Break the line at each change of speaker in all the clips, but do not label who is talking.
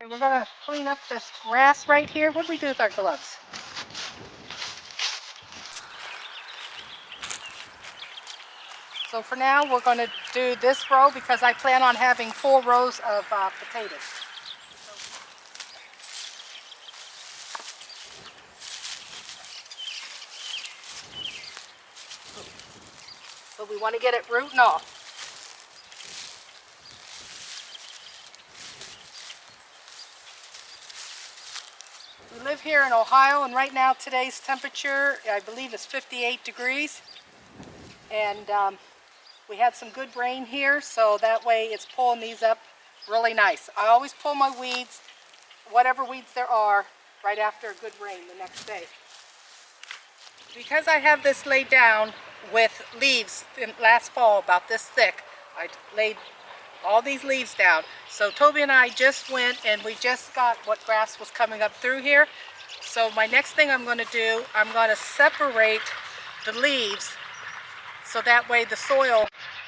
We're gonna clean up this grass right here. What do we do with our gloves? So for now, we're gonna do this row because I plan on having 4 rows of potatoes. But we want to get it rooting off. We live here in Ohio, and right now today's temperature, I believe, is 58 degrees. And we had some good rain here, so that way it's pulling these up really nice. I always pull my weeds, whatever weeds there are, right after a good rain the next day. Because I have this laid down with leaves last fall about this thick, I laid all these leaves down. So Toby and I just went and we just got what grass was coming up through here. So my next thing I'm going to do, I'm going to separate the leaves so that way the soil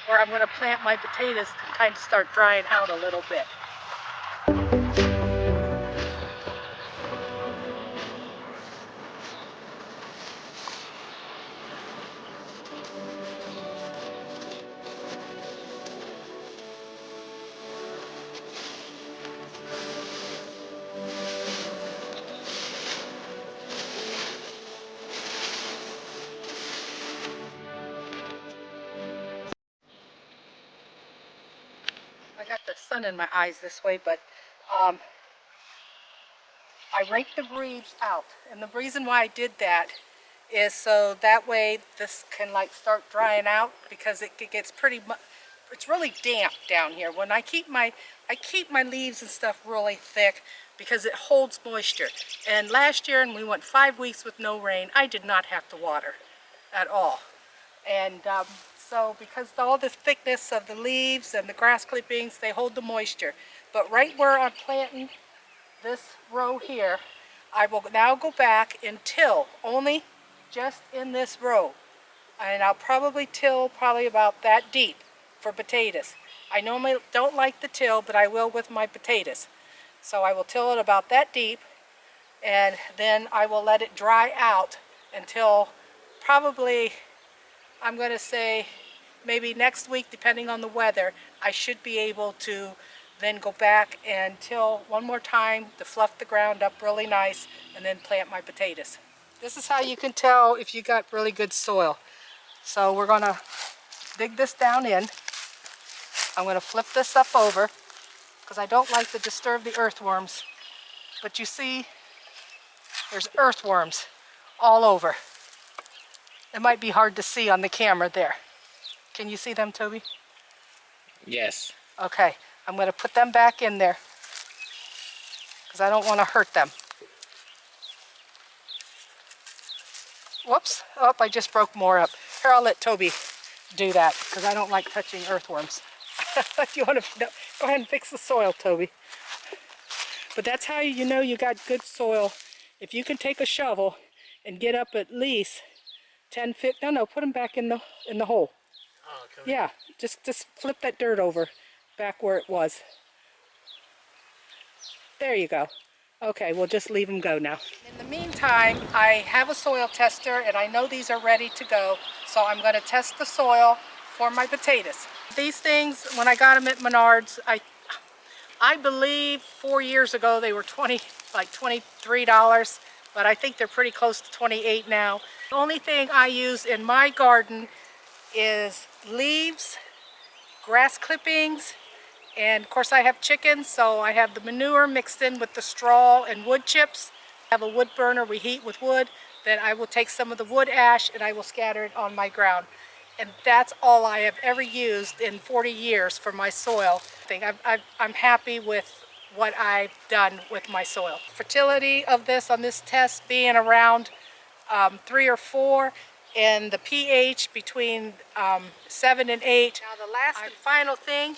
where I'm going to plant my potatoes can kind of start drying out a little bit. I got the sun in my eyes this way, but I raked the leaves out, and the reason why I did that is so that way this can like start drying out because it gets it's really damp down here. When I keep my leaves and stuff really thick because it holds moisture. And last year, and we went 5 weeks with no rain, I did not have to water at all. And so because all the thickness of the leaves and the grass clippings, they hold the moisture. But right where I'm planting this row here, I will now go back and till only just in this row. And I'll probably till about that deep for potatoes. I normally don't like the till, but I will with my potatoes. So I will till it about that deep, and then I will let it dry out until probably, I'm going to say, maybe next week, depending on the weather, I should be able to then go back and till one more time to fluff the ground up really nice and then plant my potatoes. This is how you can tell if you got really good soil. So we're going to dig this down in. I'm going to flip this up over because I don't like to disturb the earthworms. But you see, there's earthworms all over. It might be hard to see on the camera there. Can you see them, Toby?
Yes.
Okay, I'm going to put them back in there because I don't want to hurt them. Whoops, oh, I just broke more up. Here, I'll let Toby do that because I don't like touching earthworms. If you want to, no, go ahead and fix the soil, Toby. But that's how you know you got good soil. If you can take a shovel and get up at least 10 feet, no, put them back in the hole.
Oh, okay.
Yeah, just flip that dirt over back where it was. There you go. Okay, we'll just leave them go now. In the meantime, I have a soil tester and I know these are ready to go. So I'm going to test the soil for my potatoes. These things, when I got them at Menards, I believe 4 years ago they were $23, but I think they're pretty close to 28 now. The only thing I use in my garden is leaves, grass clippings, and of course I have chickens, so I have the manure mixed in with the straw and wood chips. I have a wood burner, we heat with wood. Then I will take some of the wood ash and I will scatter it on my ground. And that's all I have ever used in 40 years for my soil. I'm happy with what I've done with my soil. Fertility of this on this test being around 3 or 4, and the pH between 7 and 8. Now the last and final thing,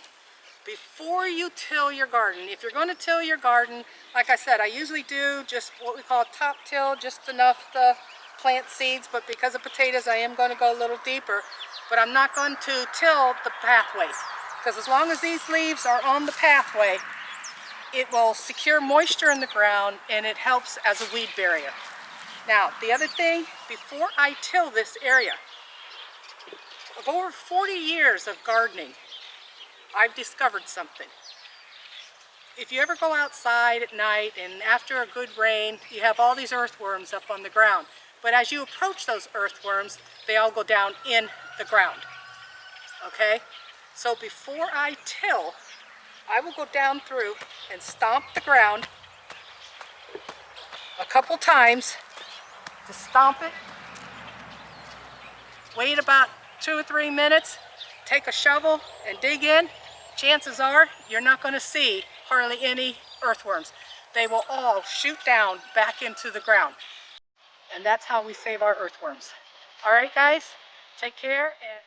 before you till your garden, if you're going to till your garden, like I said, I usually do just what we call top till, just enough to plant seeds, but because of potatoes I am going to go a little deeper. But I'm not going to till the pathways, because as long as these leaves are on the pathway, it will secure moisture in the ground and it helps as a weed barrier. Now, the other thing, before I till this area, of over 40 years of gardening, I've discovered something. If you ever go outside at night and after a good rain, you have all these earthworms up on the ground. But as you approach those earthworms, they all go down in the ground. Okay? So before I till, I will go down through and stomp the ground a couple times. To stomp it, wait about 2 or 3 minutes, take a shovel and dig in. Chances are you're not going to see hardly any earthworms. They will all shoot down back into the ground. And that's how we save our earthworms. All right, guys, take care. And